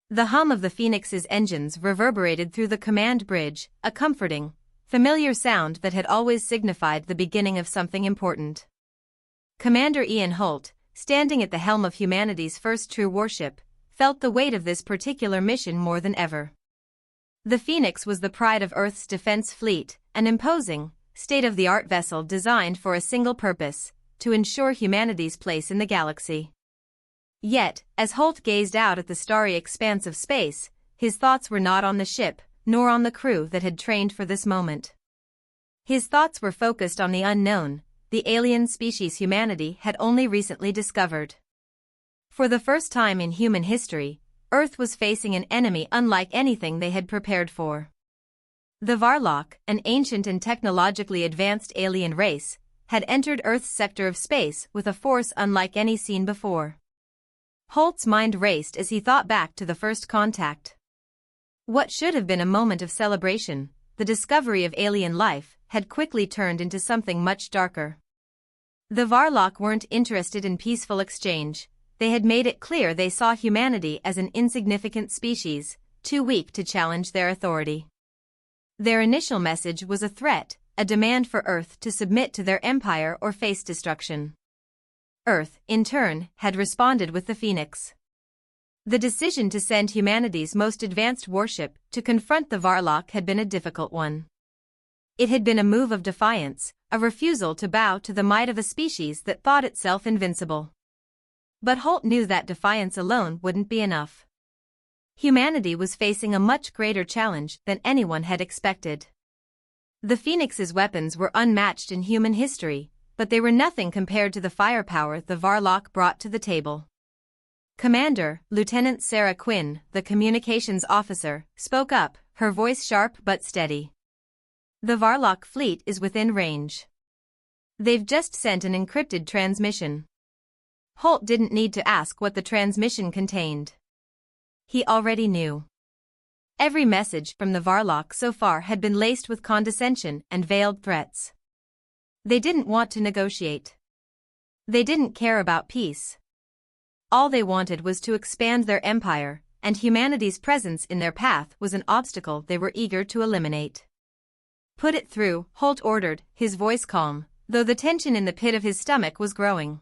The hum of the Phoenix's engines reverberated through the command bridge, a comforting, familiar sound that had always signified the beginning of something important. Commander Ian Holt, standing at the helm of humanity's first true warship, felt the weight of this particular mission more than ever. The Phoenix was the pride of Earth's defense fleet, an imposing, state-of-the-art vessel designed for a single purpose: to ensure humanity's place in the galaxy. Yet, as Holt gazed out at the starry expanse of space, his thoughts were not on the ship, nor on the crew that had trained for this moment. His thoughts were focused on the unknown, the alien species humanity had only recently discovered. For the first time in human history, Earth was facing an enemy unlike anything they had prepared for. The Varlock, an ancient and technologically advanced alien race, had entered Earth's sector of space with a force unlike any seen before. Holt's mind raced as he thought back to the first contact. What should have been a moment of celebration, the discovery of alien life, had quickly turned into something much darker. The Varlock weren't interested in peaceful exchange. They had made it clear they saw humanity as an insignificant species, too weak to challenge their authority. Their initial message was a threat, a demand for Earth to submit to their empire or face destruction. Earth, in turn, had responded with the Phoenix. The decision to send humanity's most advanced warship to confront the Varlock had been a difficult one. It had been a move of defiance, a refusal to bow to the might of a species that thought itself invincible. But Holt knew that defiance alone wouldn't be enough. Humanity was facing a much greater challenge than anyone had expected. The Phoenix's weapons were unmatched in human history, but they were nothing compared to the firepower the Varlock brought to the table. Commander, Lieutenant Sarah Quinn, the communications officer, spoke up, her voice sharp but steady. The Varlock fleet is within range. They've just sent an encrypted transmission. Holt didn't need to ask what the transmission contained. He already knew. Every message from the Varlock so far had been laced with condescension and veiled threats. They didn't want to negotiate. They didn't care about peace. All they wanted was to expand their empire, and humanity's presence in their path was an obstacle they were eager to eliminate. "Put it through," Holt ordered, his voice calm, though the tension in the pit of his stomach was growing.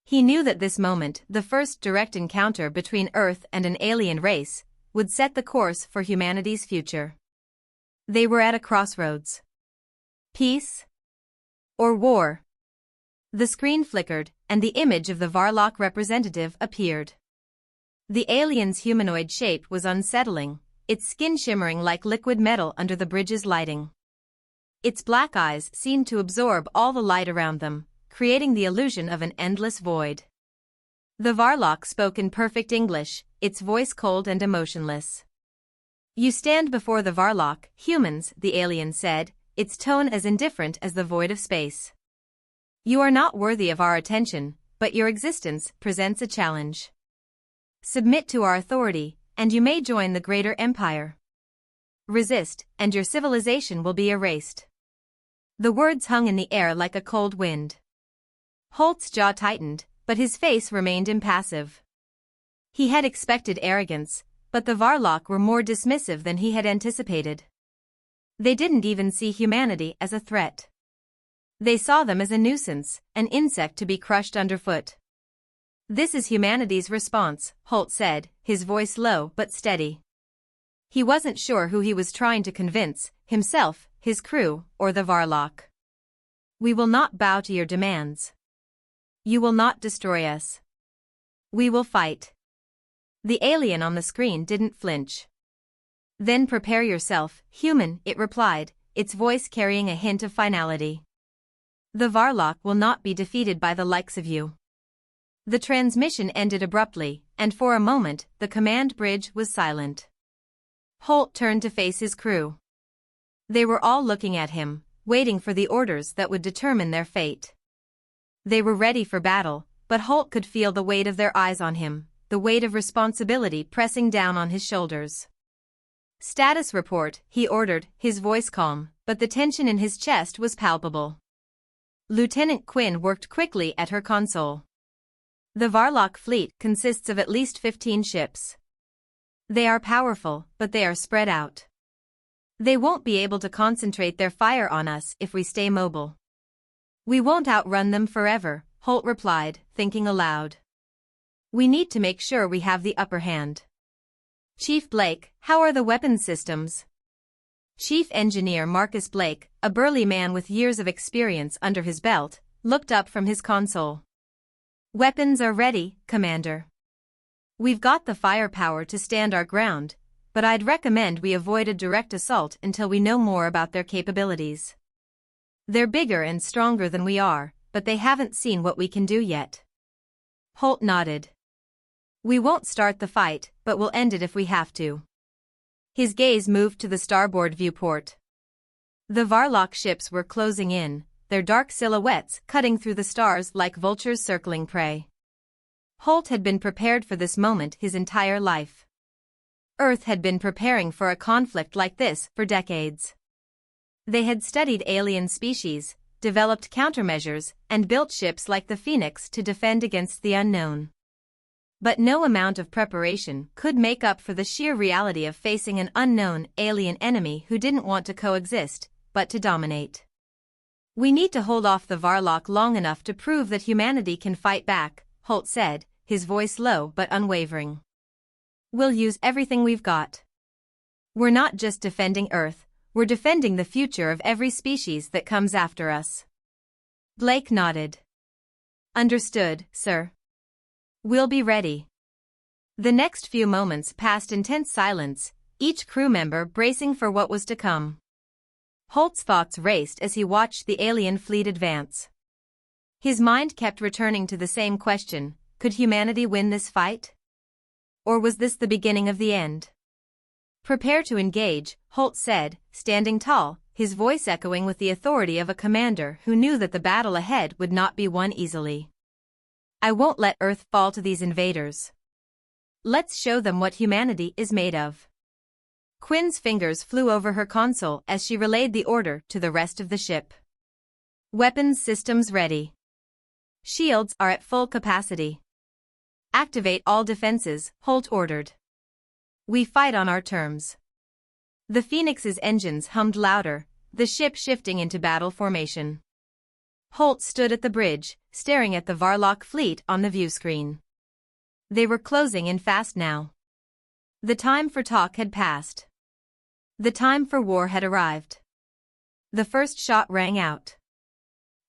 He knew that this moment, the first direct encounter between Earth and an alien race, would set the course for humanity's future. They were at a crossroads. Peace or war? The screen flickered, and the image of the Varlock representative appeared. The alien's humanoid shape was unsettling, its skin shimmering like liquid metal under the bridge's lighting. Its black eyes seemed to absorb all the light around them, creating the illusion of an endless void. The Varlock spoke in perfect English, its voice cold and emotionless. "You stand before the Varlock, humans," the alien said, its tone as indifferent as the void of space. "You are not worthy of our attention, but your existence presents a challenge. Submit to our authority, and you may join the greater empire. Resist, and your civilization will be erased." The words hung in the air like a cold wind. Holt's jaw tightened, but his face remained impassive. He had expected arrogance, but the Varlock were more dismissive than he had anticipated. They didn't even see humanity as a threat. They saw them as a nuisance, an insect to be crushed underfoot. "This is humanity's response," Holt said, his voice low but steady. He wasn't sure who he was trying to convince, himself, his crew, or the Varlock. "We will not bow to your demands. You will not destroy us. We will fight." The alien on the screen didn't flinch. "Then prepare yourself, human," it replied, its voice carrying a hint of finality. "The Varlock will not be defeated by the likes of you." The transmission ended abruptly, and for a moment, the command bridge was silent. Holt turned to face his crew. They were all looking at him, waiting for the orders that would determine their fate. They were ready for battle, but Holt could feel the weight of their eyes on him, the weight of responsibility pressing down on his shoulders. "Status report," he ordered, his voice calm, but the tension in his chest was palpable. Lieutenant Quinn worked quickly at her console. "The Varlock fleet consists of at least 15 ships. They are powerful, but they are spread out. They won't be able to concentrate their fire on us if we stay mobile. We won't outrun them forever, Holt replied, thinking aloud. We need to make sure we have the upper hand. Chief Blake, how are the weapons systems? Chief Engineer Marcus Blake, a burly man with years of experience under his belt, looked up from his console. Weapons are ready, Commander. We've got the firepower to stand our ground, but I'd recommend we avoid a direct assault until we know more about their capabilities. They're bigger and stronger than we are, but they haven't seen what we can do yet. Holt nodded. We won't start the fight, but we'll end it if we have to. His gaze moved to the starboard viewport. The Varlock ships were closing in, their dark silhouettes cutting through the stars like vultures circling prey. Holt had been prepared for this moment his entire life. Earth had been preparing for a conflict like this for decades. They had studied alien species, developed countermeasures, and built ships like the Phoenix to defend against the unknown. But no amount of preparation could make up for the sheer reality of facing an unknown alien enemy who didn't want to coexist, but to dominate. We need to hold off the Varlock long enough to prove that humanity can fight back, Holt said, his voice low but unwavering. We'll use everything we've got. We're not just defending Earth, we're defending the future of every species that comes after us. Blake nodded. Understood, sir. We'll be ready. The next few moments passed in tense silence, each crew member bracing for what was to come. Holt's thoughts raced as he watched the alien fleet advance. His mind kept returning to the same question, could humanity win this fight? Or was this the beginning of the end? Prepare to engage, Holt said, standing tall, his voice echoing with the authority of a commander who knew that the battle ahead would not be won easily. I won't let Earth fall to these invaders. Let's show them what humanity is made of. Quinn's fingers flew over her console as she relayed the order to the rest of the ship. Weapons systems ready. Shields are at full capacity. Activate all defenses, Holt ordered. We fight on our terms. The Phoenix's engines hummed louder, the ship shifting into battle formation. Holt stood at the bridge, staring at the Varlock fleet on the viewscreen. They were closing in fast now. The time for talk had passed. The time for war had arrived. The first shot rang out.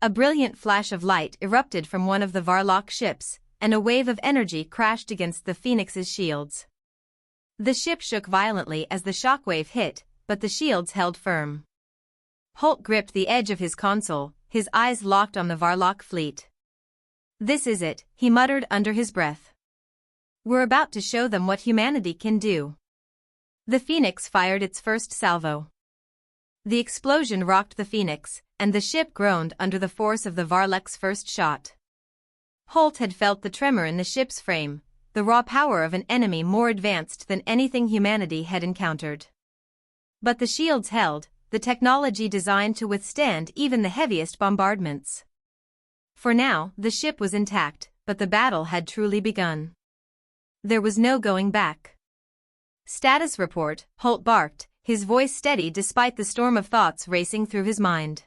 A brilliant flash of light erupted from one of the Varlock ships, and a wave of energy crashed against the Phoenix's shields. The ship shook violently as the shockwave hit, but the shields held firm. Holt gripped the edge of his console, his eyes locked on the Varlock fleet. This is it, he muttered under his breath. We're about to show them what humanity can do. The Phoenix fired its first salvo. The explosion rocked the Phoenix, and the ship groaned under the force of the Varlock's first shot. Holt had felt the tremor in the ship's frame, the raw power of an enemy more advanced than anything humanity had encountered. But the shields held, the technology designed to withstand even the heaviest bombardments. For now, the ship was intact, but the battle had truly begun. There was no going back. Status report, Holt barked, his voice steady despite the storm of thoughts racing through his mind.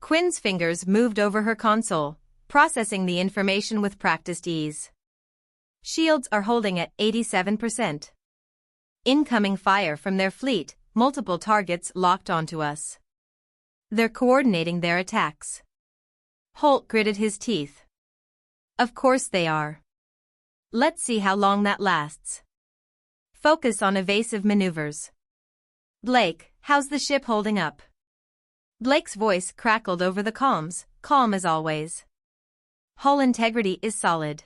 Quinn's fingers moved over her console, processing the information with practiced ease. Shields are holding at 87%. Incoming fire from their fleet, multiple targets locked onto us. They're coordinating their attacks. Holt gritted his teeth. Of course they are. Let's see how long that lasts. Focus on evasive maneuvers. Blake, how's the ship holding up? Blake's voice crackled over the comms, calm as always. Hull integrity is solid.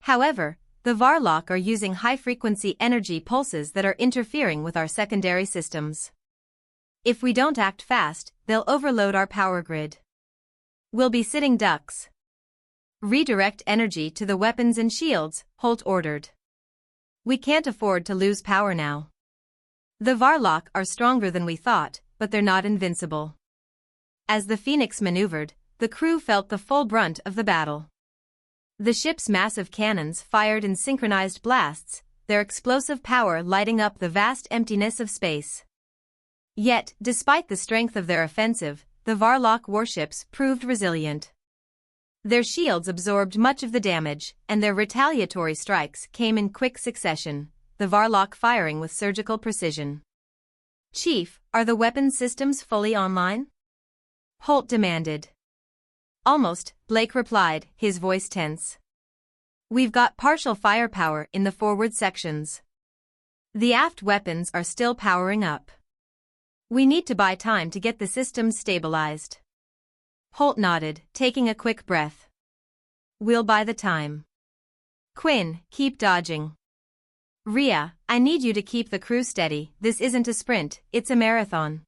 However, the Varlock are using high-frequency energy pulses that are interfering with our secondary systems. If we don't act fast, they'll overload our power grid. We'll be sitting ducks. Redirect energy to the weapons and shields, Holt ordered. We can't afford to lose power now. The Varlock are stronger than we thought, but they're not invincible. As the Phoenix maneuvered, the crew felt the full brunt of the battle. The ship's massive cannons fired in synchronized blasts, their explosive power lighting up the vast emptiness of space. Yet, despite the strength of their offensive, the Varlock warships proved resilient. Their shields absorbed much of the damage, and their retaliatory strikes came in quick succession, the Varlock firing with surgical precision. "Chief, are the weapon systems fully online?" Holt demanded. "Almost," Blake replied, his voice tense. "We've got partial firepower in the forward sections. The aft weapons are still powering up. We need to buy time to get the systems stabilized." Holt nodded, taking a quick breath. "We'll buy the time. Quinn, keep dodging. Rhea, I need you to keep the crew steady. This isn't a sprint, it's a marathon."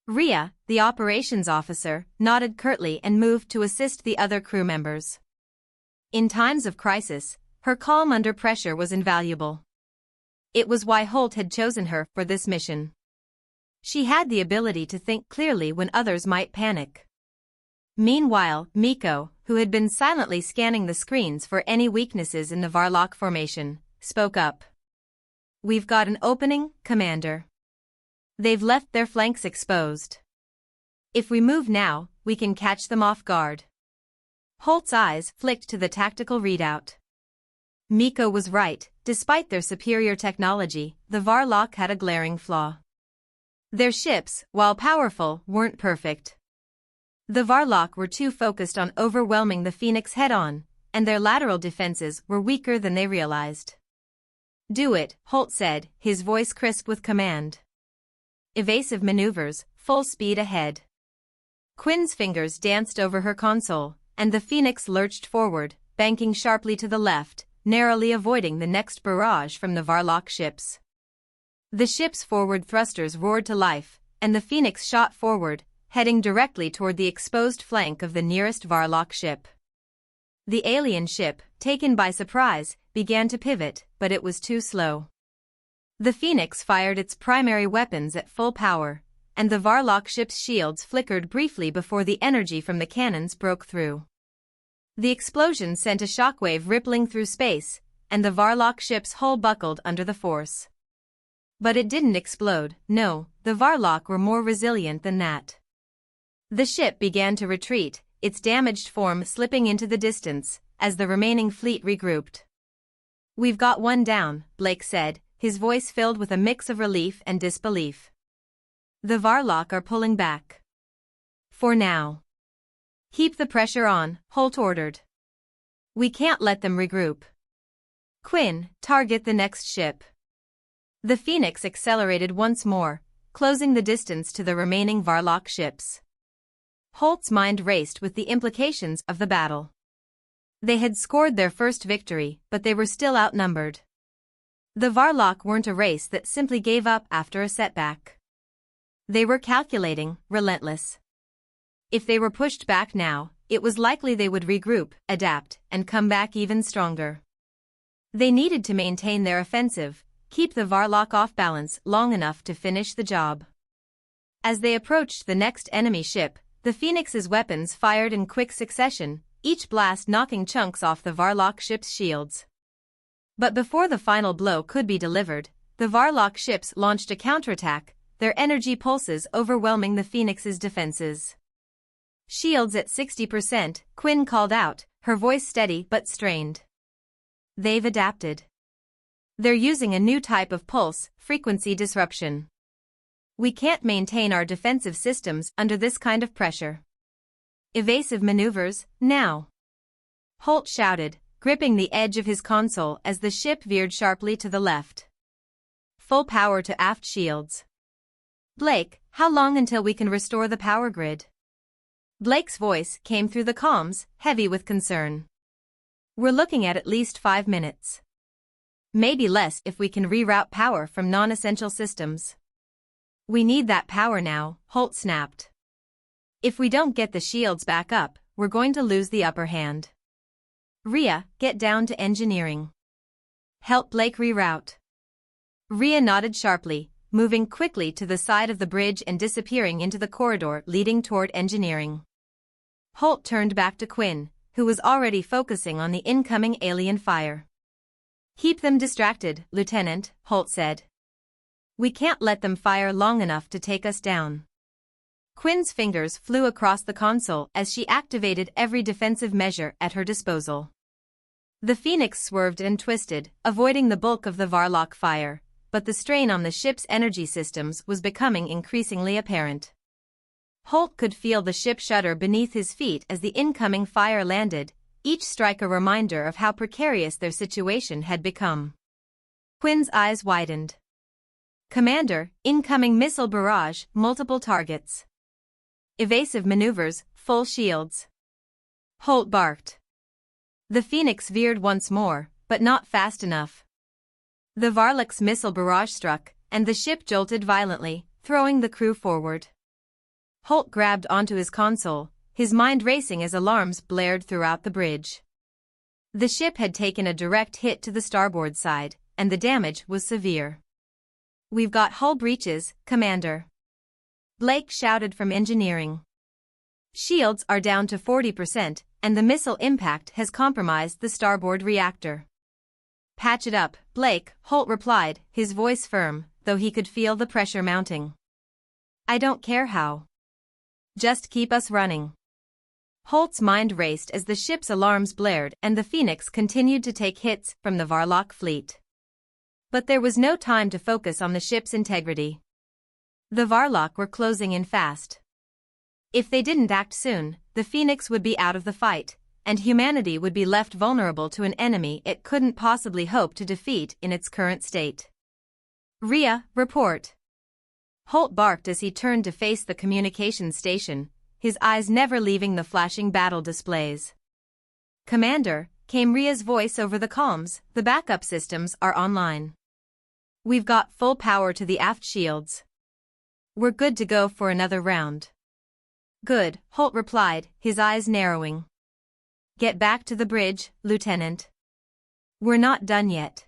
Rhea, the operations officer, nodded curtly and moved to assist the other crew members. In times of crisis, her calm under pressure was invaluable. It was why Holt had chosen her for this mission. She had the ability to think clearly when others might panic. Meanwhile, Miko, who had been silently scanning the screens for any weaknesses in the Varlock formation, spoke up. "We've got an opening, Commander. They've left their flanks exposed. If we move now, we can catch them off guard." Holt's eyes flicked to the tactical readout. Miko was right, despite their superior technology, the Varlock had a glaring flaw. Their ships, while powerful, weren't perfect. The Varlock were too focused on overwhelming the Phoenix head-on, and their lateral defenses were weaker than they realized. "Do it," Holt said, his voice crisp with command. Evasive maneuvers, full speed ahead. Quinn's fingers danced over her console, and the Phoenix lurched forward, banking sharply to the left, narrowly avoiding the next barrage from the Varlock ships. The ship's forward thrusters roared to life, and the Phoenix shot forward, heading directly toward the exposed flank of the nearest Varlock ship. The alien ship, taken by surprise, began to pivot, but it was too slow. The Phoenix fired its primary weapons at full power, and the Varlock ship's shields flickered briefly before the energy from the cannons broke through. The explosion sent a shockwave rippling through space, and the Varlock ship's hull buckled under the force. But it didn't explode. No, the Varlock were more resilient than that. The ship began to retreat, its damaged form slipping into the distance, as the remaining fleet regrouped. "We've got one down," Blake said, his voice filled with a mix of relief and disbelief. "The Varlock are pulling back. For now. Keep the pressure on," Holt ordered. "We can't let them regroup. Quinn, target the next ship." The Phoenix accelerated once more, closing the distance to the remaining Varlock ships. Holt's mind raced with the implications of the battle. They had scored their first victory, but they were still outnumbered. The Varlock weren't a race that simply gave up after a setback. They were calculating, relentless. If they were pushed back now, it was likely they would regroup, adapt, and come back even stronger. They needed to maintain their offensive, keep the Varlock off balance long enough to finish the job. As they approached the next enemy ship, the Phoenix's weapons fired in quick succession, each blast knocking chunks off the Varlock ship's shields. But before the final blow could be delivered, the Varlock ships launched a counterattack, their energy pulses overwhelming the Phoenix's defenses. "Shields at 60%, Quinn called out, her voice steady but strained. "They've adapted. They're using a new type of pulse, frequency disruption. We can't maintain our defensive systems under this kind of pressure. Evasive maneuvers, now." Holt shouted, gripping the edge of his console as the ship veered sharply to the left. "Full power to aft shields. Blake, how long until we can restore the power grid?" Blake's voice came through the comms, heavy with concern. "We're looking at least 5 minutes. Maybe less if we can reroute power from non-essential systems." "We need that power now," Holt snapped. "If we don't get the shields back up, we're going to lose the upper hand. Rhea, get down to engineering. Help Blake reroute." Rhea nodded sharply, moving quickly to the side of the bridge and disappearing into the corridor leading toward engineering. Holt turned back to Quinn, who was already focusing on the incoming alien fire. Keep them distracted, Lieutenant, Holt said. We can't let them fire long enough to take us down. Quinn's fingers flew across the console as she activated every defensive measure at her disposal. The Phoenix swerved and twisted, avoiding the bulk of the Varlock fire, but the strain on the ship's energy systems was becoming increasingly apparent. Holt could feel the ship shudder beneath his feet as the incoming fire landed, each strike a reminder of how precarious their situation had become. Quinn's eyes widened. Commander, incoming missile barrage, multiple targets. Evasive maneuvers, full shields. Holt barked. The Phoenix veered once more, but not fast enough. The Varlock's missile barrage struck, and the ship jolted violently, throwing the crew forward. Holt grabbed onto his console, his mind racing as alarms blared throughout the bridge. The ship had taken a direct hit to the starboard side, and the damage was severe. We've got hull breaches, Commander. Blake shouted from engineering. Shields are down to 40%, and the missile impact has compromised the starboard reactor. Patch it up, Blake, Holt replied, his voice firm, though he could feel the pressure mounting. I don't care how. Just keep us running. Holt's mind raced as the ship's alarms blared and the Phoenix continued to take hits from the Varlock fleet. But there was no time to focus on the ship's integrity. The Varlock were closing in fast. If they didn't act soon, the Phoenix would be out of the fight, and humanity would be left vulnerable to an enemy it couldn't possibly hope to defeat in its current state. Rhea, report. Holt barked as he turned to face the communications station, his eyes never leaving the flashing battle displays. Commander, came Rhea's voice over the comms, the backup systems are online. We've got full power to the aft shields. We're good to go for another round. Good, Holt replied, his eyes narrowing. Get back to the bridge, Lieutenant. We're not done yet.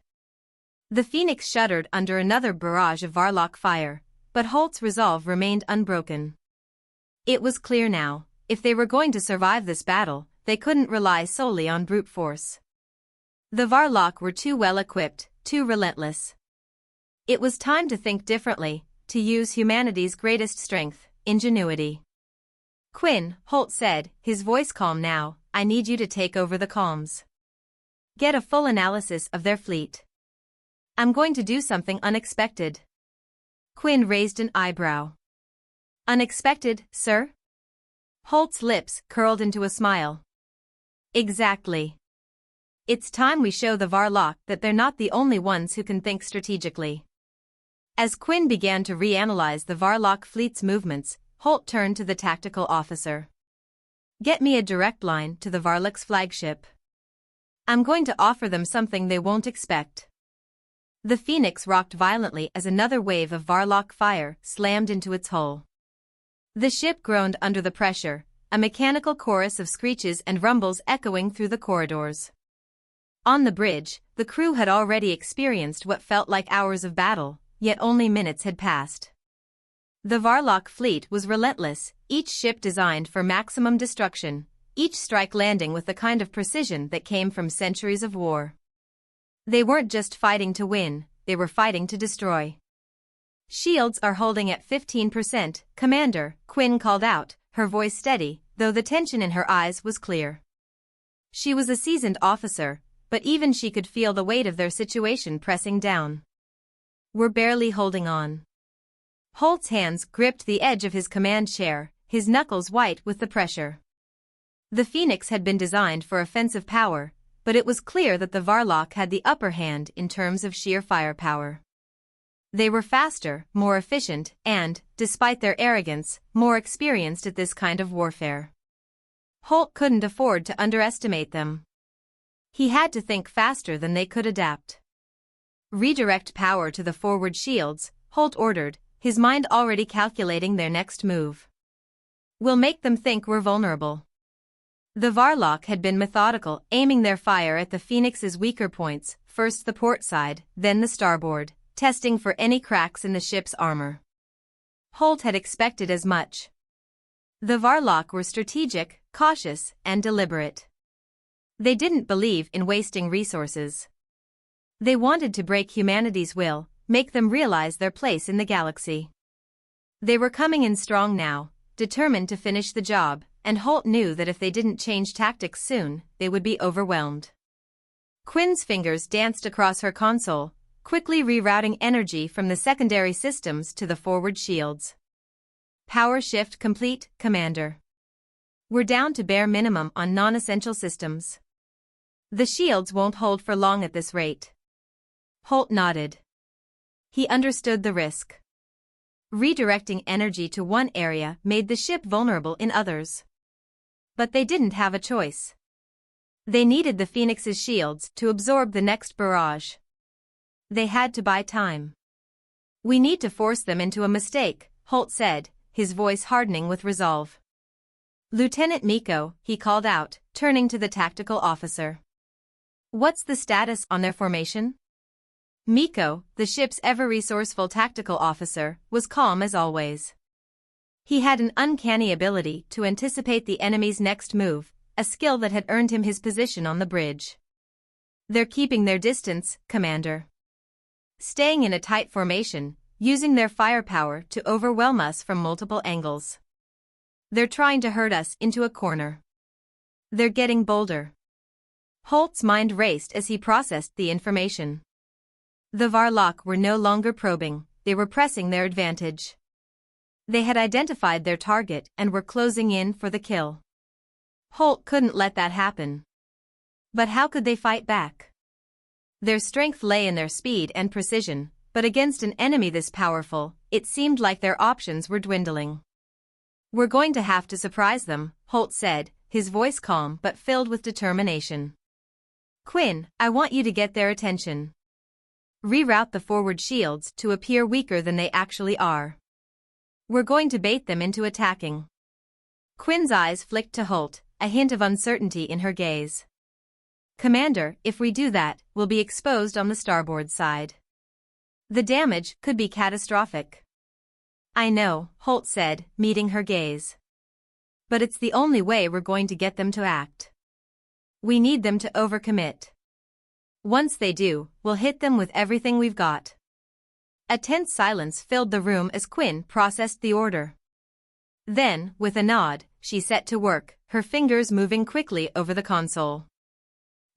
The Phoenix shuddered under another barrage of Varlock fire, but Holt's resolve remained unbroken. It was clear now, if they were going to survive this battle, they couldn't rely solely on brute force. The Varlock were too well equipped, too relentless. It was time to think differently, to use humanity's greatest strength, ingenuity. Quinn, Holt said, his voice calm now, I need you to take over the comms. Get a full analysis of their fleet. I'm going to do something unexpected. Quinn raised an eyebrow. Unexpected, sir? Holt's lips curled into a smile. Exactly. It's time we show the Varlock that they're not the only ones who can think strategically. As Quinn began to reanalyze the Varlock fleet's movements, Holt turned to the tactical officer. Get me a direct line to the Varlock's flagship. I'm going to offer them something they won't expect. The Phoenix rocked violently as another wave of Varlock fire slammed into its hull. The ship groaned under the pressure, a mechanical chorus of screeches and rumbles echoing through the corridors. On the bridge, the crew had already experienced what felt like hours of battle, yet only minutes had passed. The Varlock fleet was relentless, each ship designed for maximum destruction, each strike landing with the kind of precision that came from centuries of war. They weren't just fighting to win, they were fighting to destroy. Shields are holding at 15%, Commander, Quinn called out, her voice steady, though the tension in her eyes was clear. She was a seasoned officer, but even she could feel the weight of their situation pressing down. We're barely holding on. Holt's hands gripped the edge of his command chair, his knuckles white with the pressure. The Phoenix had been designed for offensive power, but it was clear that the Varlock had the upper hand in terms of sheer firepower. They were faster, more efficient, and, despite their arrogance, more experienced at this kind of warfare. Holt couldn't afford to underestimate them. He had to think faster than they could adapt. Redirect power to the forward shields, Holt ordered, his mind already calculating their next move. We'll make them think we're vulnerable. The Varlock had been methodical, aiming their fire at the Phoenix's weaker points, first the port side, then the starboard, testing for any cracks in the ship's armor. Holt had expected as much. The Varlock were strategic, cautious, and deliberate. They didn't believe in wasting resources. They wanted to break humanity's will, make them realize their place in the galaxy. They were coming in strong now, determined to finish the job, and Holt knew that if they didn't change tactics soon, they would be overwhelmed. Quinn's fingers danced across her console, quickly rerouting energy from the secondary systems to the forward shields. Power shift complete, Commander. We're down to bare minimum on non-essential systems. The shields won't hold for long at this rate. Holt nodded. He understood the risk. Redirecting energy to one area made the ship vulnerable in others. But they didn't have a choice. They needed the Phoenix's shields to absorb the next barrage. They had to buy time. We need to force them into a mistake, Holt said, his voice hardening with resolve. Lieutenant Miko, he called out, turning to the tactical officer. What's the status on their formation? Miko, the ship's ever-resourceful tactical officer, was calm as always. He had an uncanny ability to anticipate the enemy's next move, a skill that had earned him his position on the bridge. They're keeping their distance, Commander. Staying in a tight formation, using their firepower to overwhelm us from multiple angles. They're trying to herd us into a corner. They're getting bolder. Holt's mind raced as he processed the information. The Varlock were no longer probing, they were pressing their advantage. They had identified their target and were closing in for the kill. Holt couldn't let that happen. But how could they fight back? Their strength lay in their speed and precision, but against an enemy this powerful, it seemed like their options were dwindling. We're going to have to surprise them, Holt said, his voice calm but filled with determination. Quinn, I want you to get their attention. Reroute the forward shields to appear weaker than they actually are. We're going to bait them into attacking. Quinn's eyes flicked to Holt, a hint of uncertainty in her gaze. Commander, if we do that, we'll be exposed on the starboard side. The damage could be catastrophic. I know, Holt said, meeting her gaze. But it's the only way we're going to get them to act. We need them to overcommit. Once they do, we'll hit them with everything we've got. A tense silence filled the room as Quinn processed the order. Then, with a nod, she set to work, her fingers moving quickly over the console.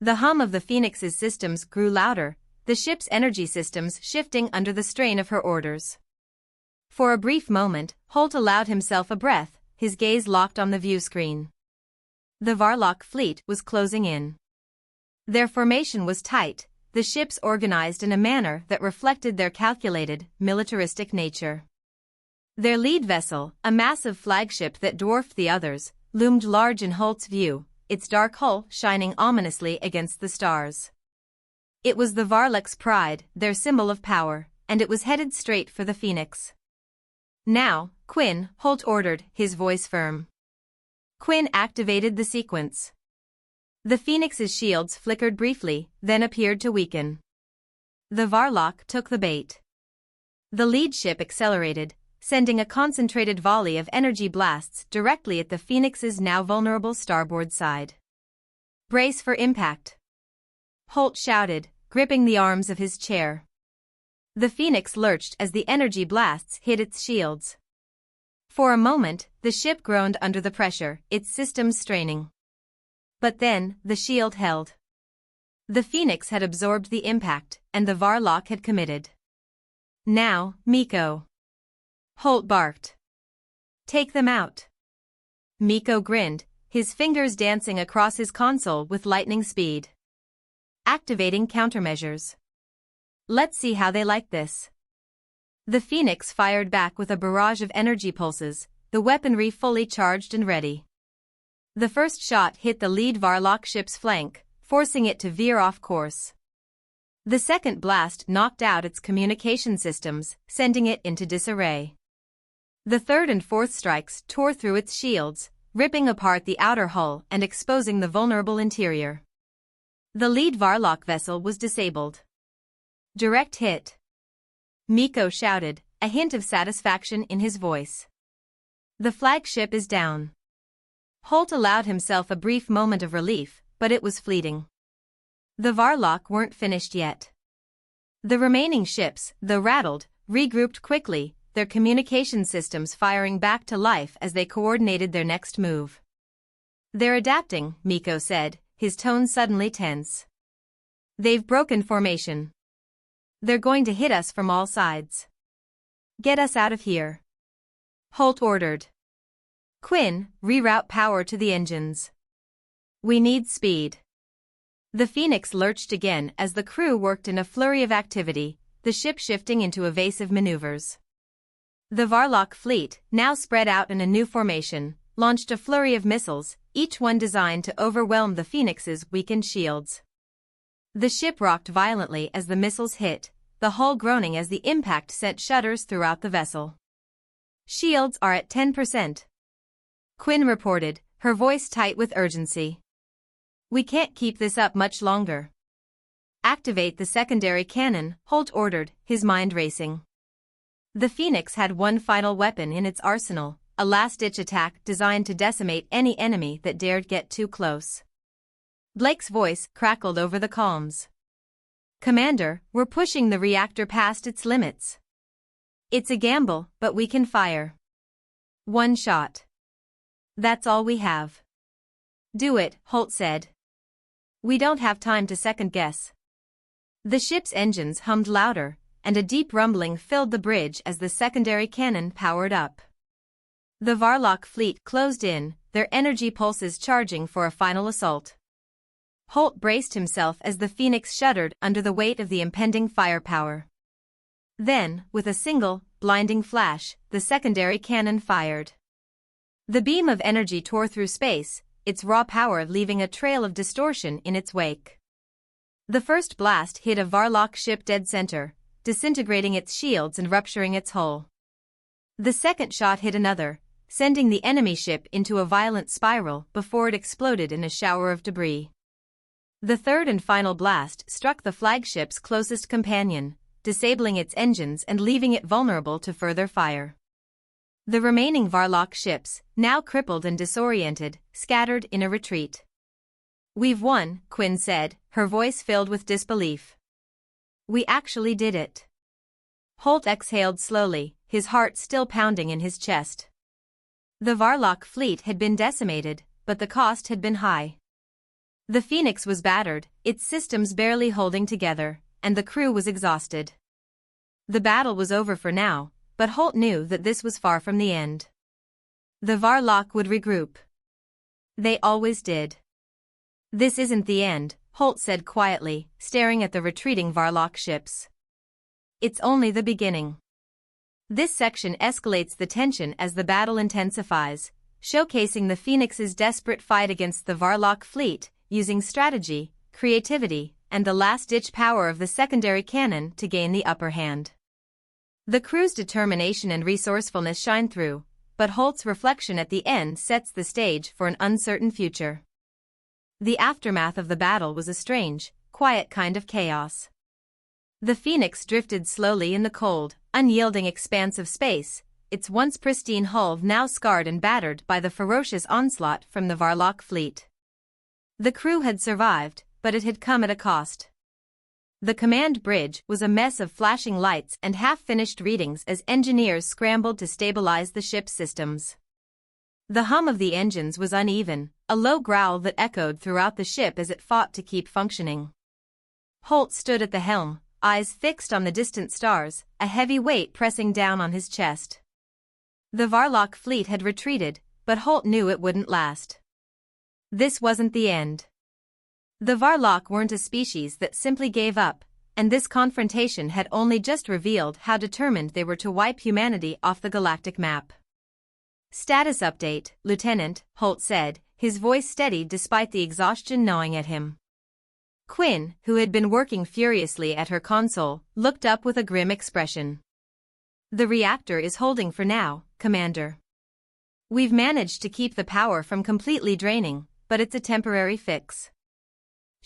The hum of the Phoenix's systems grew louder, the ship's energy systems shifting under the strain of her orders. For a brief moment, Holt allowed himself a breath, his gaze locked on the view screen. The Varlock fleet was closing in. Their formation was tight, the ships organized in a manner that reflected their calculated, militaristic nature. Their lead vessel, a massive flagship that dwarfed the others, loomed large in Holt's view, its dark hull shining ominously against the stars. It was the Varlock's pride, their symbol of power, and it was headed straight for the Phoenix. Now, Quinn, Holt ordered, his voice firm. Quinn activated the sequence. The Phoenix's shields flickered briefly, then appeared to weaken. The Varlock took the bait. The lead ship accelerated, sending a concentrated volley of energy blasts directly at the Phoenix's now vulnerable starboard side. Brace for impact. Holt shouted, gripping the arms of his chair. The Phoenix lurched as the energy blasts hit its shields. For a moment, the ship groaned under the pressure, its systems straining. But then, the shield held. The Phoenix had absorbed the impact, and the Varlock had committed. Now, Miko. Holt barked. Take them out. Miko grinned, his fingers dancing across his console with lightning speed. Activating countermeasures. Let's see how they like this. The Phoenix fired back with a barrage of energy pulses, the weaponry fully charged and ready. The first shot hit the lead Varlock ship's flank, forcing it to veer off course. The second blast knocked out its communication systems, sending it into disarray. The third and fourth strikes tore through its shields, ripping apart the outer hull and exposing the vulnerable interior. The lead Varlock vessel was disabled. Direct hit. Miko shouted, a hint of satisfaction in his voice. The flagship is down. Holt allowed himself a brief moment of relief, but it was fleeting. The Varlock weren't finished yet. The remaining ships, though rattled, regrouped quickly, their communication systems firing back to life as they coordinated their next move. "They're adapting," Miko said, his tone suddenly tense. "They've broken formation. They're going to hit us from all sides. Get us out of here," Holt ordered. "Quinn, reroute power to the engines. We need speed." The Phoenix lurched again as the crew worked in a flurry of activity, the ship shifting into evasive maneuvers. The Varlock fleet, now spread out in a new formation, launched a flurry of missiles, each one designed to overwhelm the Phoenix's weakened shields. The ship rocked violently as the missiles hit, the hull groaning as the impact sent shudders throughout the vessel. "Shields are at 10%. Quinn reported, her voice tight with urgency. "We can't keep this up much longer." "Activate the secondary cannon," Holt ordered, his mind racing. The Phoenix had one final weapon in its arsenal, a last-ditch attack designed to decimate any enemy that dared get too close. Blake's voice crackled over the comms. "Commander, we're pushing the reactor past its limits. It's a gamble, but we can fire. One shot. That's all we have." "Do it," Holt said. "We don't have time to second-guess." The ship's engines hummed louder, and a deep rumbling filled the bridge as the secondary cannon powered up. The Varlock fleet closed in, their energy pulses charging for a final assault. Holt braced himself as the Phoenix shuddered under the weight of the impending firepower. Then, with a single, blinding flash, the secondary cannon fired. The beam of energy tore through space, its raw power leaving a trail of distortion in its wake. The first blast hit a Varlock ship dead center, disintegrating its shields and rupturing its hull. The second shot hit another, sending the enemy ship into a violent spiral before it exploded in a shower of debris. The third and final blast struck the flagship's closest companion, disabling its engines and leaving it vulnerable to further fire. The remaining Varlock ships, now crippled and disoriented, scattered in a retreat. "We've won," Quinn said, her voice filled with disbelief. "We actually did it." Holt exhaled slowly, his heart still pounding in his chest. The Varlock fleet had been decimated, but the cost had been high. The Phoenix was battered, its systems barely holding together, and the crew was exhausted. The battle was over for now, but Holt knew that this was far from the end. The Varlock would regroup. They always did. "This isn't the end," Holt said quietly, staring at the retreating Varlock ships. "It's only the beginning." This section escalates the tension as the battle intensifies, showcasing the Phoenix's desperate fight against the Varlock fleet, using strategy, creativity, and the last-ditch power of the secondary cannon to gain the upper hand. The crew's determination and resourcefulness shine through, but Holt's reflection at the end sets the stage for an uncertain future. The aftermath of the battle was a strange, quiet kind of chaos. The Phoenix drifted slowly in the cold, unyielding expanse of space, its once pristine hull now scarred and battered by the ferocious onslaught from the Varlock fleet. The crew had survived, but it had come at a cost. The command bridge was a mess of flashing lights and half-finished readings as engineers scrambled to stabilize the ship's systems. The hum of the engines was uneven, a low growl that echoed throughout the ship as it fought to keep functioning. Holt stood at the helm, eyes fixed on the distant stars, a heavy weight pressing down on his chest. The Varlock fleet had retreated, but Holt knew it wouldn't last. This wasn't the end. The Varlock weren't a species that simply gave up, and this confrontation had only just revealed how determined they were to wipe humanity off the galactic map. "Status update, Lieutenant," Holt said, his voice steady despite the exhaustion gnawing at him. Quinn, who had been working furiously at her console, looked up with a grim expression. "The reactor is holding for now, Commander. We've managed to keep the power from completely draining, but it's a temporary fix.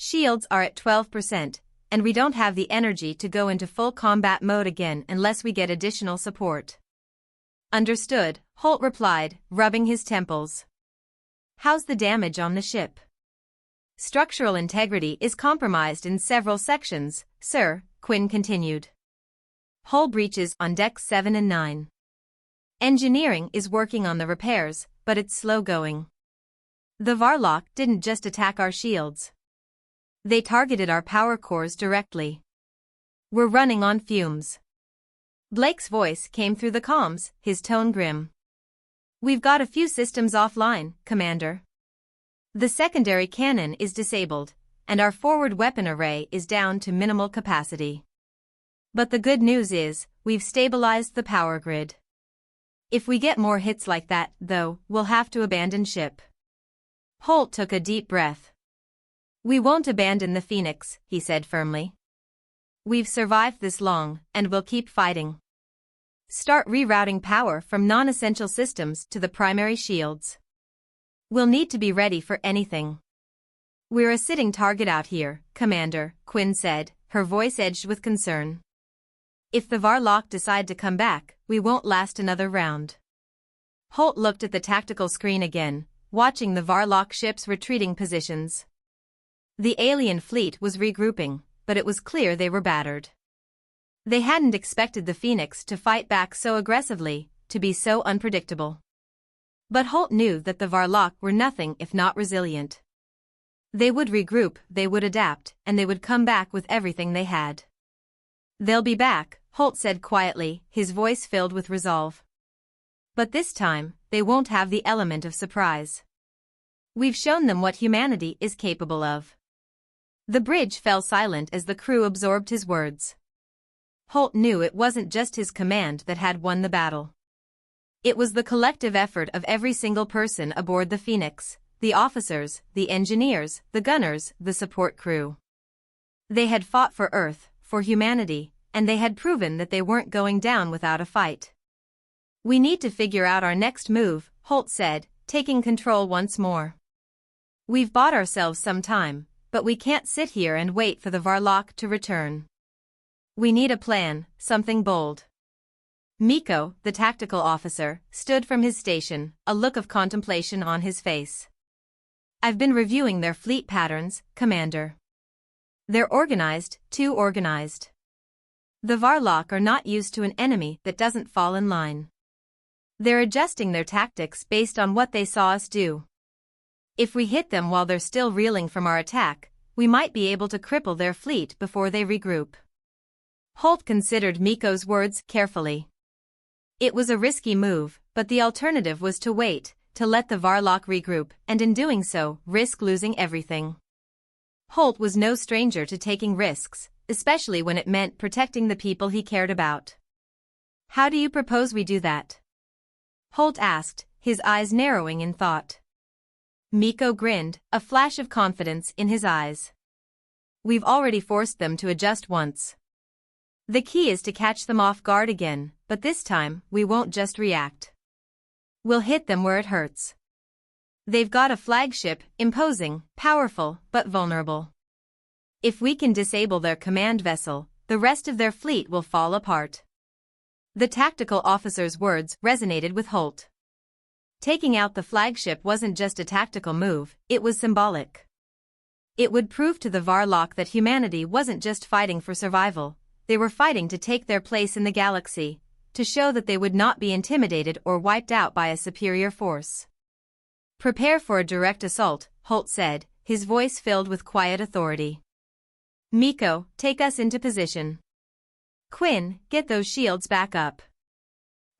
Shields are at 12%, and we don't have the energy to go into full combat mode again unless we get additional support." "Understood," Holt replied, rubbing his temples. "How's the damage on the ship?" "Structural integrity is compromised in several sections, sir," Quinn continued. Hull breaches on decks 7 and 9. Engineering is working on the repairs, but it's slow going. The Varlock didn't just attack our shields. They targeted our power cores directly. We're running on fumes. Blake's voice came through the comms, his tone grim. We've got a few systems offline, Commander. The secondary cannon is disabled, and our forward weapon array is down to minimal capacity. But the good news is, we've stabilized the power grid. If we get more hits like that, though, we'll have to abandon ship. Holt took a deep breath. We won't abandon the Phoenix, he said firmly. We've survived this long, and we'll keep fighting. Start rerouting power from non-essential systems to the primary shields. We'll need to be ready for anything. We're a sitting target out here, Commander, Quinn said, her voice edged with concern. If the Varlock decide to come back, we won't last another round. Holt looked at the tactical screen again, watching the Varlock ships' retreating positions. The alien fleet was regrouping, but it was clear they were battered. They hadn't expected the Phoenix to fight back so aggressively, to be so unpredictable. But Holt knew that the Varlock were nothing if not resilient. They would regroup, they would adapt, and they would come back with everything they had. They'll be back, Holt said quietly, his voice filled with resolve. But this time, they won't have the element of surprise. We've shown them what humanity is capable of. The bridge fell silent as the crew absorbed his words. Holt knew it wasn't just his command that had won the battle. It was the collective effort of every single person aboard the Phoenix, the officers, the engineers, the gunners, the support crew. They had fought for Earth, for humanity, and they had proven that they weren't going down without a fight. We need to figure out our next move, Holt said, taking control once more. We've bought ourselves some time, but we can't sit here and wait for the Varlock to return. We need a plan, something bold. Miko, the tactical officer, stood from his station, a look of contemplation on his face. I've been reviewing their fleet patterns, Commander. They're organized, too organized. The Varlock are not used to an enemy that doesn't fall in line. They're adjusting their tactics based on what they saw us do. If we hit them while they're still reeling from our attack, we might be able to cripple their fleet before they regroup. Holt considered Miko's words carefully. It was a risky move, but the alternative was to wait, to let the Varlock regroup, and in doing so, risk losing everything. Holt was no stranger to taking risks, especially when it meant protecting the people he cared about. How do you propose we do that? Holt asked, his eyes narrowing in thought. Miko grinned, a flash of confidence in his eyes. We've already forced them to adjust once. The key is to catch them off guard again, but this time, we won't just react. We'll hit them where it hurts. They've got a flagship, imposing, powerful, but vulnerable. If we can disable their command vessel, the rest of their fleet will fall apart. The tactical officer's words resonated with Holt. Taking out the flagship wasn't just a tactical move, it was symbolic. It would prove to the Varlock that humanity wasn't just fighting for survival, they were fighting to take their place in the galaxy, to show that they would not be intimidated or wiped out by a superior force. Prepare for a direct assault, Holt said, his voice filled with quiet authority. Miko, take us into position. Quinn, get those shields back up.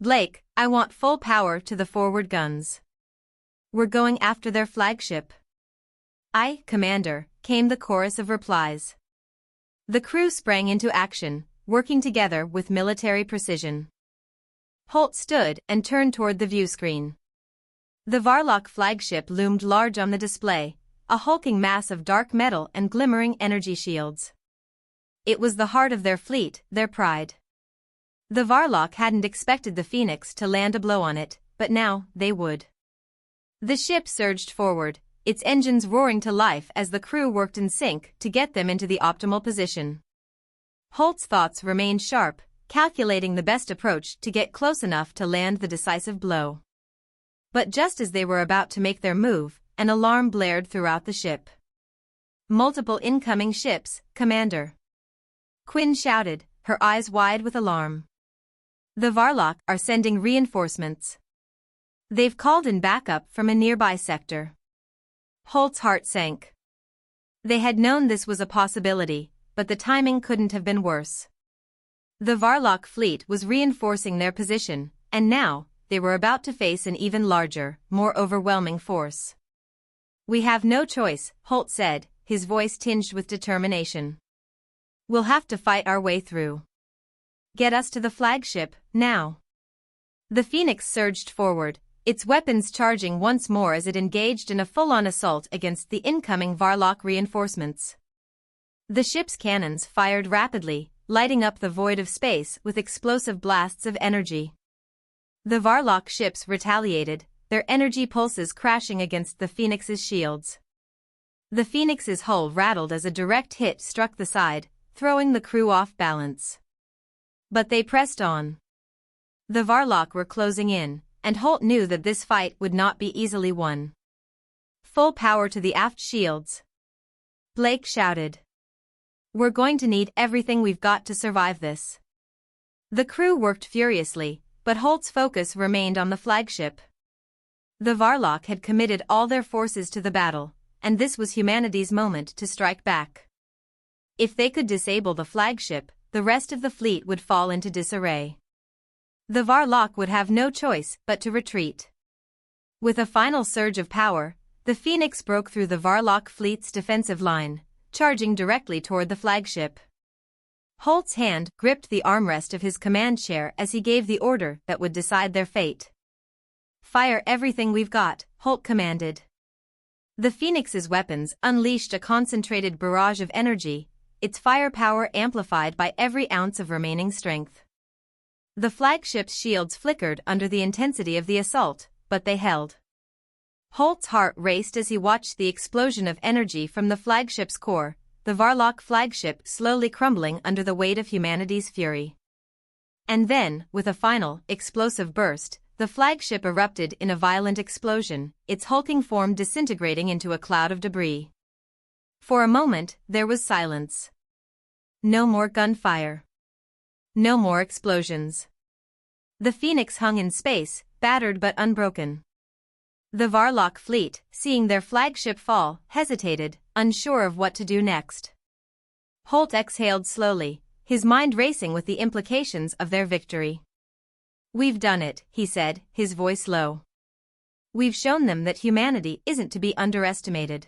Blake, I want full power to the forward guns. We're going after their flagship. Aye, Commander, came the chorus of replies. The crew sprang into action, working together with military precision. Holt stood and turned toward the viewscreen. The Varlock flagship loomed large on the display, a hulking mass of dark metal and glimmering energy shields. It was the heart of their fleet, their pride. The Varlock hadn't expected the Phoenix to land a blow on it, but now, they would. The ship surged forward, its engines roaring to life as the crew worked in sync to get them into the optimal position. Holt's thoughts remained sharp, calculating the best approach to get close enough to land the decisive blow. But just as they were about to make their move, an alarm blared throughout the ship. Multiple incoming ships, Commander. Quinn shouted, her eyes wide with alarm. The Varlock are sending reinforcements. They've called in backup from a nearby sector. Holt's heart sank. They had known this was a possibility, but the timing couldn't have been worse. The Varlock fleet was reinforcing their position, and now, they were about to face an even larger, more overwhelming force. We have no choice, Holt said, his voice tinged with determination. We'll have to fight our way through. Get us to the flagship, now. The Phoenix surged forward, its weapons charging once more as it engaged in a full-on assault against the incoming Varlock reinforcements. The ship's cannons fired rapidly, lighting up the void of space with explosive blasts of energy. The Varlock ships retaliated, their energy pulses crashing against the Phoenix's shields. The Phoenix's hull rattled as a direct hit struck the side, throwing the crew off balance. But they pressed on. The Varlock were closing in, and Holt knew that this fight would not be easily won. Full power to the aft shields. Blake shouted. We're going to need everything we've got to survive this. The crew worked furiously, but Holt's focus remained on the flagship. The Varlock had committed all their forces to the battle, and this was humanity's moment to strike back. If they could disable the flagship, the rest of the fleet would fall into disarray. The Varlock would have no choice but to retreat. With a final surge of power, the Phoenix broke through the Varlock fleet's defensive line, charging directly toward the flagship. Holt's hand gripped the armrest of his command chair as he gave the order that would decide their fate. Fire everything we've got, Holt commanded. The Phoenix's weapons unleashed a concentrated barrage of energy, its firepower amplified by every ounce of remaining strength. The flagship's shields flickered under the intensity of the assault, but they held. Holt's heart raced as he watched the explosion of energy from the flagship's core, the Varlock flagship slowly crumbling under the weight of humanity's fury. And then, with a final, explosive burst, the flagship erupted in a violent explosion, its hulking form disintegrating into a cloud of debris. For a moment, there was silence. No more gunfire. No more explosions. The Phoenix hung in space, battered but unbroken. The Varlock fleet, seeing their flagship fall, hesitated, unsure of what to do next. Holt exhaled slowly, his mind racing with the implications of their victory. We've done it, he said, his voice low. We've shown them that humanity isn't to be underestimated.